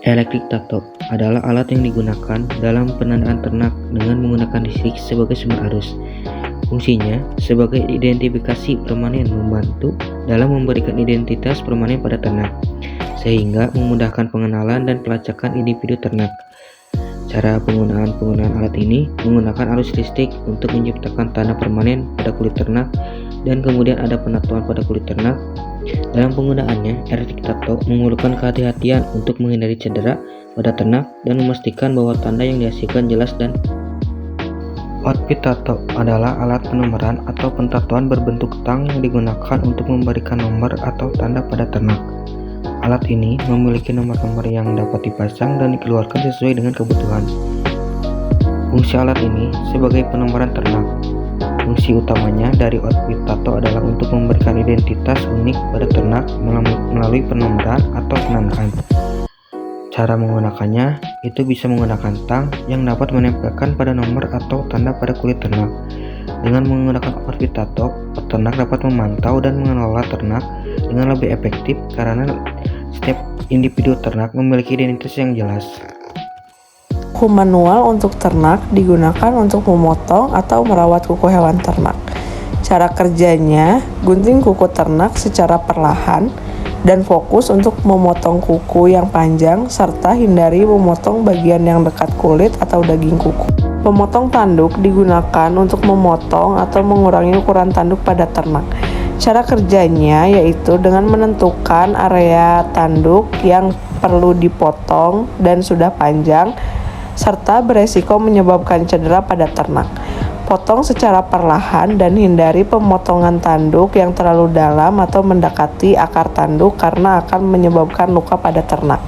Electric tato adalah alat yang digunakan dalam penandaan ternak dengan menggunakan listrik sebagai sumber arus. Fungsinya sebagai identifikasi permanen, membantu dalam memberikan identitas permanen pada ternak, sehingga memudahkan pengenalan dan pelacakan individu ternak. Cara penggunaan alat ini menggunakan arus listrik untuk menciptakan tanda permanen pada kulit ternak, dan kemudian ada penatuan pada kulit ternak. Dalam penggunaannya, electric tato memerlukan kehati-hatian untuk menghindari cedera pada ternak dan memastikan bahwa tanda yang dihasilkan jelas dan outfit tato adalah alat penomoran atau pentatoan berbentuk tang yang digunakan untuk memberikan nomor atau tanda pada ternak. Alat ini memiliki nomor-nomor yang dapat dipasang dan dikeluarkan sesuai dengan kebutuhan. Fungsi alat ini sebagai penomoran ternak. Fungsi utamanya dari outfit tato adalah untuk memberikan identitas unik pada ternak melalui penomoran atau penandaan. Cara menggunakannya itu bisa menggunakan tang yang dapat menempelkan pada nomor atau tanda pada kulit ternak. Dengan menggunakan outfit tato, peternak dapat memantau dan mengelola ternak dengan lebih efektif karena setiap individu ternak memiliki identitas yang jelas. Kuku manual untuk ternak digunakan untuk memotong atau merawat kuku hewan ternak. Cara kerjanya, gunting kuku ternak secara perlahan dan fokus untuk memotong kuku yang panjang serta hindari memotong bagian yang dekat kulit atau daging kuku. Pemotong tanduk digunakan untuk memotong atau mengurangi ukuran tanduk pada ternak. Cara kerjanya yaitu dengan menentukan area tanduk yang perlu dipotong dan sudah panjang, serta beresiko menyebabkan cedera pada ternak. Potong secara perlahan dan hindari pemotongan tanduk yang terlalu dalam atau mendekati akar tanduk karena akan menyebabkan luka pada ternak.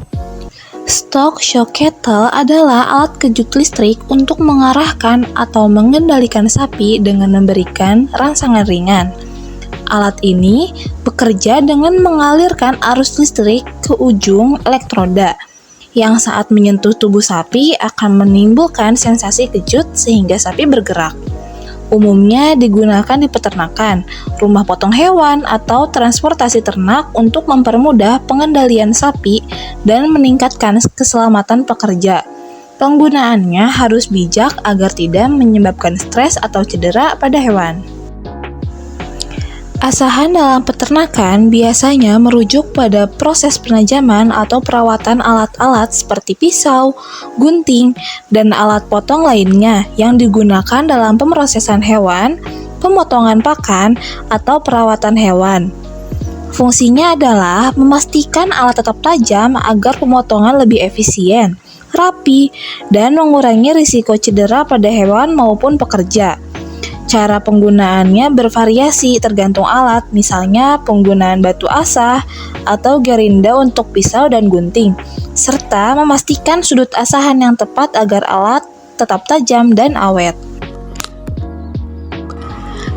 Stok shock kettle adalah alat kejut listrik untuk mengarahkan atau mengendalikan sapi dengan memberikan rangsangan ringan. Alat ini bekerja dengan mengalirkan arus listrik ke ujung elektroda, yang saat menyentuh tubuh sapi akan menimbulkan sensasi kejut sehingga sapi bergerak. Umumnya digunakan di peternakan, rumah potong hewan, atau transportasi ternak untuk mempermudah pengendalian sapi dan meningkatkan keselamatan pekerja. Penggunaannya harus bijak agar tidak menyebabkan stres atau cedera pada hewan. Asahan dalam peternakan biasanya merujuk pada proses penajaman atau perawatan alat-alat seperti pisau, gunting, dan alat potong lainnya yang digunakan dalam pemrosesan hewan, pemotongan pakan, atau perawatan hewan. Fungsinya adalah memastikan alat tetap tajam agar pemotongan lebih efisien, rapi, dan mengurangi risiko cedera pada hewan maupun pekerja. Cara penggunaannya bervariasi tergantung alat, misalnya penggunaan batu asah atau gerinda untuk pisau dan gunting, serta memastikan sudut asahan yang tepat agar alat tetap tajam dan awet.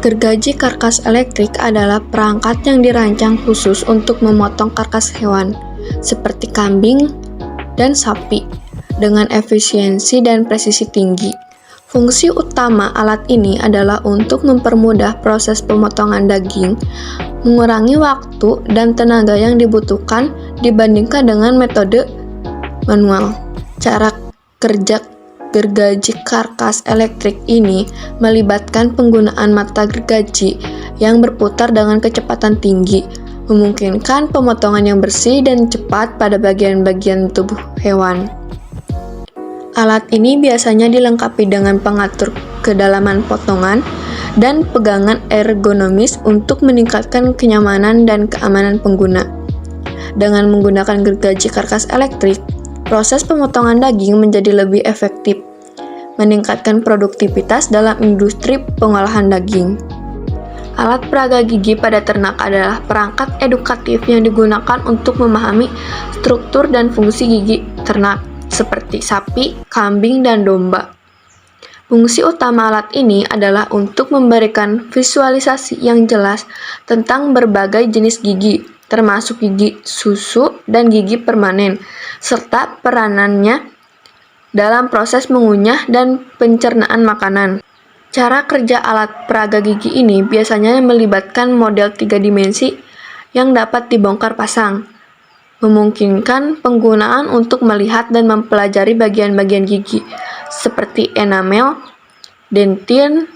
Gergaji karkas elektrik adalah perangkat yang dirancang khusus untuk memotong karkas hewan, seperti kambing dan sapi, dengan efisiensi dan presisi tinggi. Fungsi utama alat ini adalah untuk mempermudah proses pemotongan daging, mengurangi waktu dan tenaga yang dibutuhkan dibandingkan dengan metode manual. Cara kerja gergaji karkas elektrik ini melibatkan penggunaan mata gergaji yang berputar dengan kecepatan tinggi, memungkinkan pemotongan yang bersih dan cepat pada bagian-bagian tubuh hewan. Alat ini biasanya dilengkapi dengan pengatur kedalaman potongan dan pegangan ergonomis untuk meningkatkan kenyamanan dan keamanan pengguna. Dengan menggunakan gergaji karkas elektrik, proses pemotongan daging menjadi lebih efektif, meningkatkan produktivitas dalam industri pengolahan daging. Alat peraga gigi pada ternak adalah perangkat edukatif yang digunakan untuk memahami struktur dan fungsi gigi ternak, seperti sapi, kambing, dan domba. Fungsi utama alat ini adalah untuk memberikan visualisasi yang jelas tentang berbagai jenis gigi, termasuk gigi susu dan gigi permanen, serta peranannya dalam proses mengunyah dan pencernaan makanan. Cara kerja alat peraga gigi ini biasanya melibatkan model 3 dimensi yang dapat dibongkar pasang. memungkinkan penggunaan untuk melihat dan mempelajari bagian-bagian gigi, seperti enamel, dentin,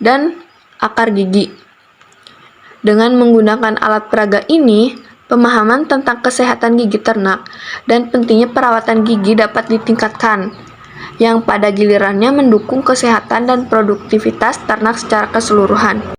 dan akar gigi. Dengan menggunakan alat peraga ini, pemahaman tentang kesehatan gigi ternak dan pentingnya perawatan gigi dapat ditingkatkan, yang pada gilirannya mendukung kesehatan dan produktivitas ternak secara keseluruhan.